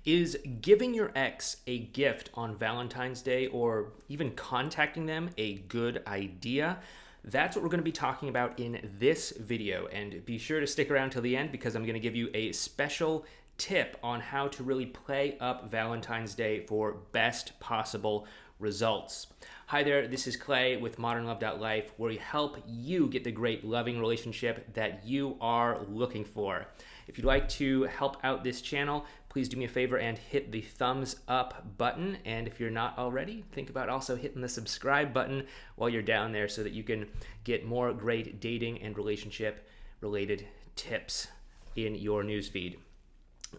Is giving your ex a gift on Valentine's Day or even contacting them a good idea? That's what we're going to be talking about in this video. And be sure to stick around till the end because I'm going to give you a special tip on how to really play up Valentine's Day for best possible results. Hi there, this is Clay with modernlove.life, where we help you get the great loving relationship that you are looking for. If you'd like to help out this channel, please do me a favor and hit the thumbs up button. And if you're not already, think about also hitting the subscribe button while you're down there so that you can get more great dating and relationship related tips in your newsfeed.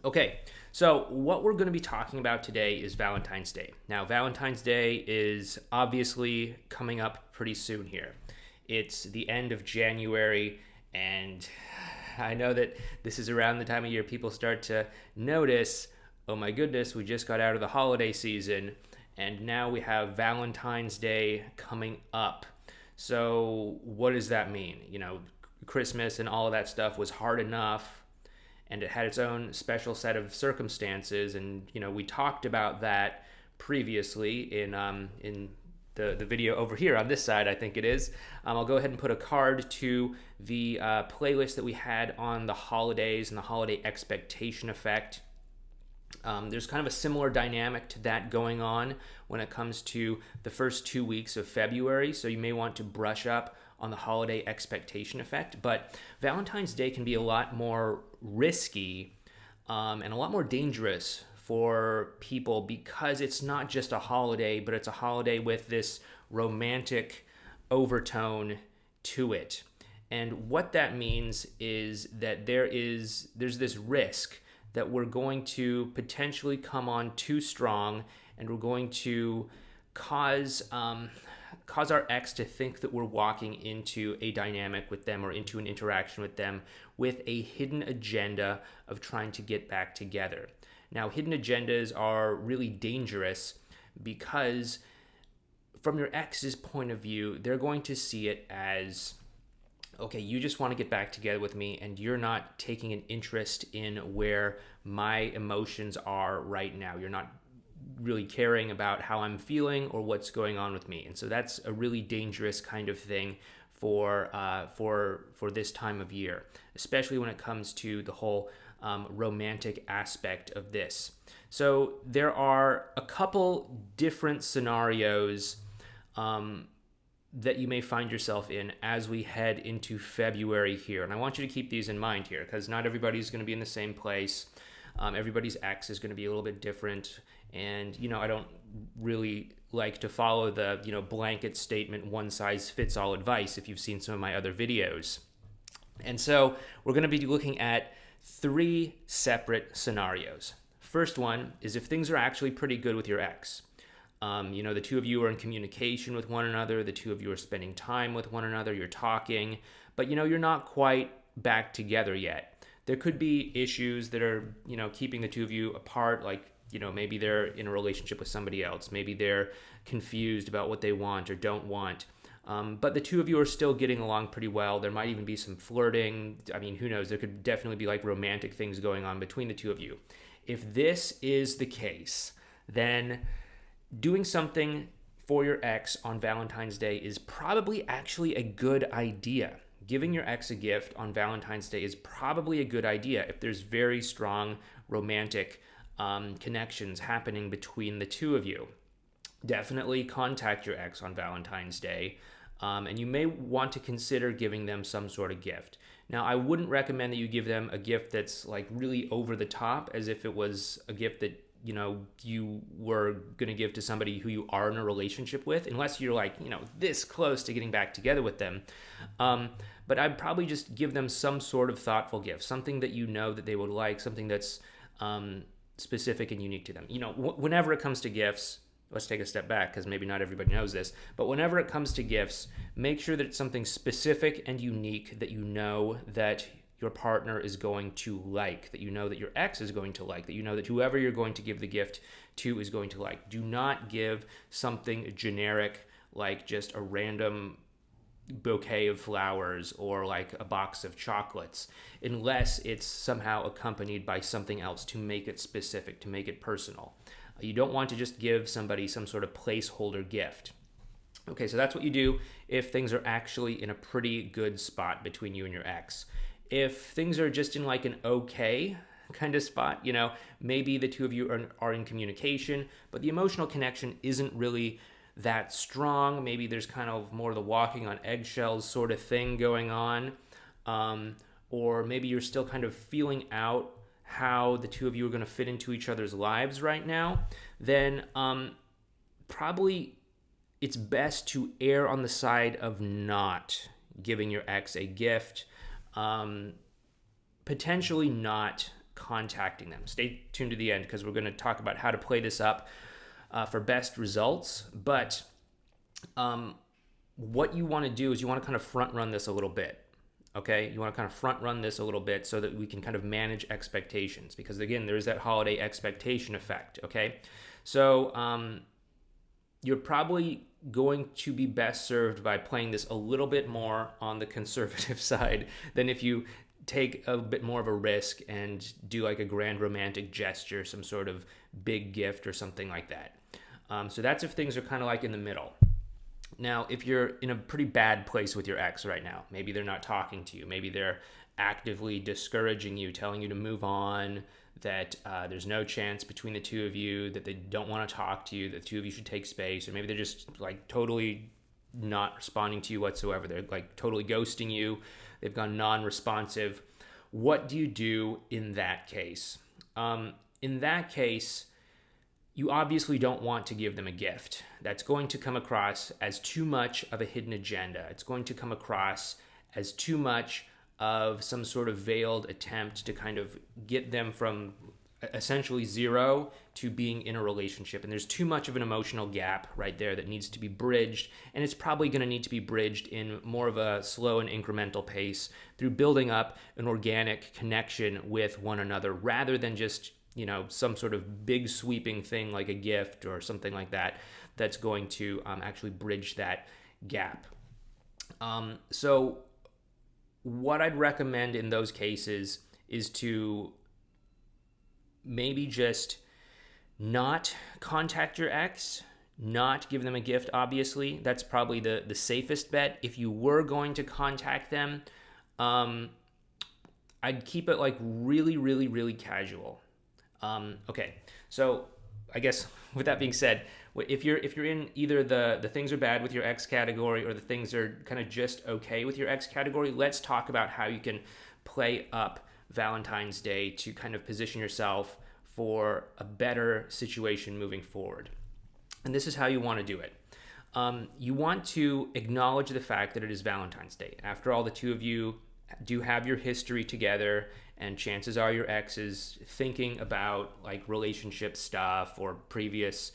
Okay, so what we're going to be talking about today is Valentine's Day. Now, Valentine's Day is obviously coming up pretty soon here. It's the end of January, and I know that this is around the time of year people start to notice, oh my goodness, we just got out of the holiday season, and now we have Valentine's Day coming up. So what does that mean? You know, Christmas and all of that stuff was hard enough, and it had its own special set of circumstances, and you know, we talked about that previously in the video over here on this side, I think it is. I'll go ahead and put a card to the playlist that we had on the holidays and the holiday expectation effect. There's kind of a similar dynamic to that going on when it comes to the first 2 weeks of February, so you may want to brush up on the holiday expectation effect. But Valentine's Day can be a lot more risky and a lot more dangerous for people because it's not just a holiday, but it's a holiday with this romantic overtone to it. And what that means is that there's this risk that we're going to potentially come on too strong, and we're going to cause our ex to think that we're walking into a dynamic with them or into an interaction with them with a hidden agenda of trying to get back together. Now, hidden agendas are really dangerous because from your ex's point of view, they're going to see it as, okay, you just want to get back together with me and you're not taking an interest in where my emotions are right now. You're not really caring about how I'm feeling or what's going on with me. And so that's a really dangerous kind of thing for this time of year, especially when it comes to the whole romantic aspect of this. So there are a couple different scenarios that you may find yourself in as we head into February here. And I want you to keep these in mind here because not everybody's going to be in the same place. Everybody's ex is going to be a little bit different. And, you know, I don't really like to follow the, blanket statement, one size fits all advice if you've seen some of my other videos. And so we're going to be looking at 3 separate scenarios. First one is if things are actually pretty good with your ex. The two of you are in communication with one another. The two of you are spending time with one another. You're talking, but you're not quite back together yet. There could be issues that are, keeping the two of you apart. Like, maybe they're in a relationship with somebody else. Maybe they're confused about what they want or don't want. But the two of you are still getting along pretty well. There might even be some flirting. I mean, who knows? There could definitely be like romantic things going on between the two of you. If this is the case, then doing something for your ex on Valentine's Day is probably actually a good idea. Giving your ex a gift on Valentine's Day is probably a good idea if there's very strong romantic connections happening between the two of you. Definitely contact your ex on Valentine's Day, and you may want to consider giving them some sort of gift. Now, I wouldn't recommend that you give them a gift that's like really over the top, as if it was a gift that you were going to give to somebody who you are in a relationship with, unless you're like, this close to getting back together with them. But I'd probably just give them some sort of thoughtful gift, something that that they would like, something that's specific and unique to them. Whenever it comes to gifts, let's take a step back because maybe not everybody knows this, but whenever it comes to gifts, make sure that it's something specific and unique that that your partner is going to like, that that your ex is going to like, that that whoever you're going to give the gift to is going to like. Do not give something generic like just a random bouquet of flowers or like a box of chocolates, unless it's somehow accompanied by something else to make it specific, to make it personal. You don't want to just give somebody some sort of placeholder gift. Okay, so that's what you do if things are actually in a pretty good spot between you and your ex. If things are just in like an okay kind of spot, maybe the two of you are in communication, but the emotional connection isn't really that strong. Maybe there's kind of more of the walking on eggshells sort of thing going on. Or maybe you're still kind of feeling out how the two of you are going to fit into each other's lives right now, then probably it's best to err on the side of not giving your ex a gift, potentially not contacting them. Stay tuned to the end because we're going to talk about how to play this up for best results. But what you want to do is you want to kind of front run this a little bit. Okay, you want to kind of front run this a little bit so that we can kind of manage expectations, because again, there's that holiday expectation effect. Okay, so you're probably going to be best served by playing this a little bit more on the conservative side than if you take a bit more of a risk and do like a grand romantic gesture, some sort of big gift or something like that. So that's if things are kind of like in the middle. Now, if you're in a pretty bad place with your ex right now, maybe they're not talking to you, maybe they're actively discouraging you, telling you to move on, that there's no chance between the two of you, that they don't want to talk to you, that the two of you should take space, or maybe they're just like totally not responding to you whatsoever. They're like totally ghosting you. They've gone non-responsive. What do you do in that case? In that case, you obviously don't want to give them a gift. That's going to come across as too much of a hidden agenda. It's going to come across as too much of some sort of veiled attempt to kind of get them from essentially zero to being in a relationship. And there's too much of an emotional gap right there that needs to be bridged. And it's probably going to need to be bridged in more of a slow and incremental pace through building up an organic connection with one another, rather than just some sort of big sweeping thing like a gift or something like that that's going to actually bridge that gap. So what I'd recommend in those cases is to maybe just not contact your ex, not give them a gift, obviously. That's probably the safest bet. If you were going to contact them, I'd keep it like really, really, really casual. Okay, so I guess with that being said, if you're in either the things are bad with your ex category or the things are kind of just okay with your ex category, let's talk about how you can play up Valentine's Day to kind of position yourself for a better situation moving forward. And this is how you want to do it. You want to acknowledge the fact that it is Valentine's Day. After all, the two of you do have your history together, and chances are your ex is thinking about like relationship stuff or previous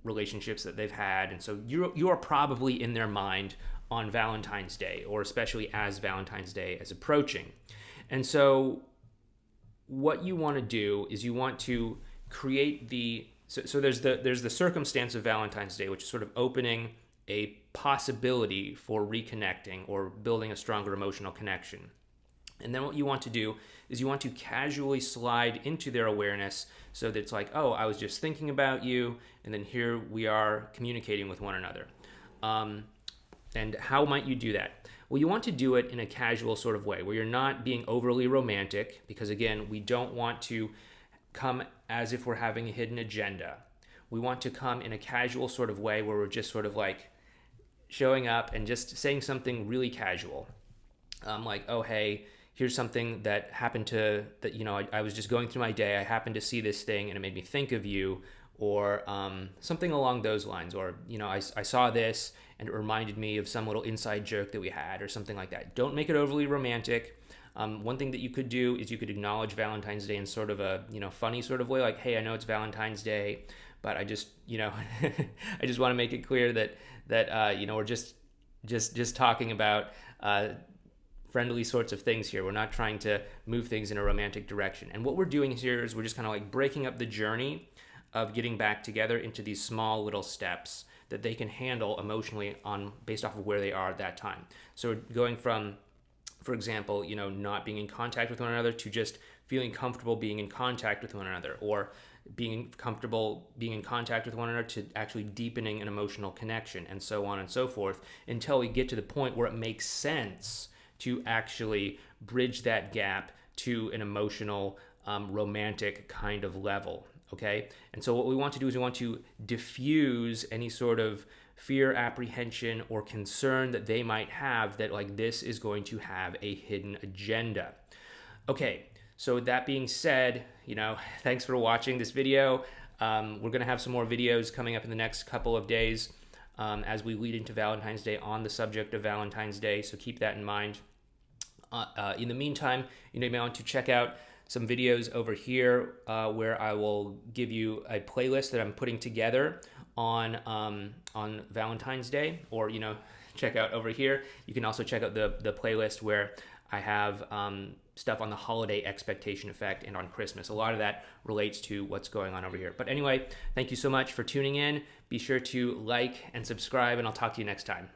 relationships that they've had, and so you are probably in their mind on Valentine's Day, or especially as Valentine's Day is approaching. And so what you want to do is you want to create so there's the circumstance of Valentine's Day, which is sort of opening a possibility for reconnecting or building a stronger emotional connection. And then what you want to do is you want to casually slide into their awareness so that it's like, oh, I was just thinking about you, and then here we are communicating with one another. And how might you do that? Well, you want to do it in a casual sort of way where you're not being overly romantic, because again, we don't want to come as if we're having a hidden agenda. We want to come in a casual sort of way where we're just sort of like showing up and just saying something really casual. Like, oh, hey, here's something that happened I was just going through my day. I happened to see this thing and it made me think of you, or something along those lines. Or, I saw this and it reminded me of some little inside joke that we had, or something like that. Don't make it overly romantic. One thing that you could do is you could acknowledge Valentine's Day in sort of a, funny sort of way, like, hey, I know it's Valentine's Day, but I just, I just want to make it clear that we're just talking about friendly sorts of things here. We're not trying to move things in a romantic direction. And what we're doing here is we're just kind of like breaking up the journey of getting back together into these small little steps that they can handle emotionally based off of where they are at that time. So going from, for example, not being in contact with one another to just feeling comfortable being in contact with one another, or being comfortable being in contact with one another to actually deepening an emotional connection, and so on and so forth, until we get to the point where it makes sense to actually bridge that gap to an emotional, romantic kind of level. Okay? And so what we want to do is we want to diffuse any sort of fear, apprehension, or concern that they might have that like this is going to have a hidden agenda. Okay, so with that being said, thanks for watching this video. We're going to have some more videos coming up in the next couple of days as we lead into Valentine's Day on the subject of Valentine's Day, so keep that in mind. In the meantime, you may want to check out some videos over here where I will give you a playlist that I'm putting together on Valentine's Day, or check out over here. You can also check out the playlist where I have stuff on the holiday expectation effect and on Christmas. A lot of that relates to what's going on over here. But anyway, thank you so much for tuning in. Be sure to like and subscribe, and I'll talk to you next time.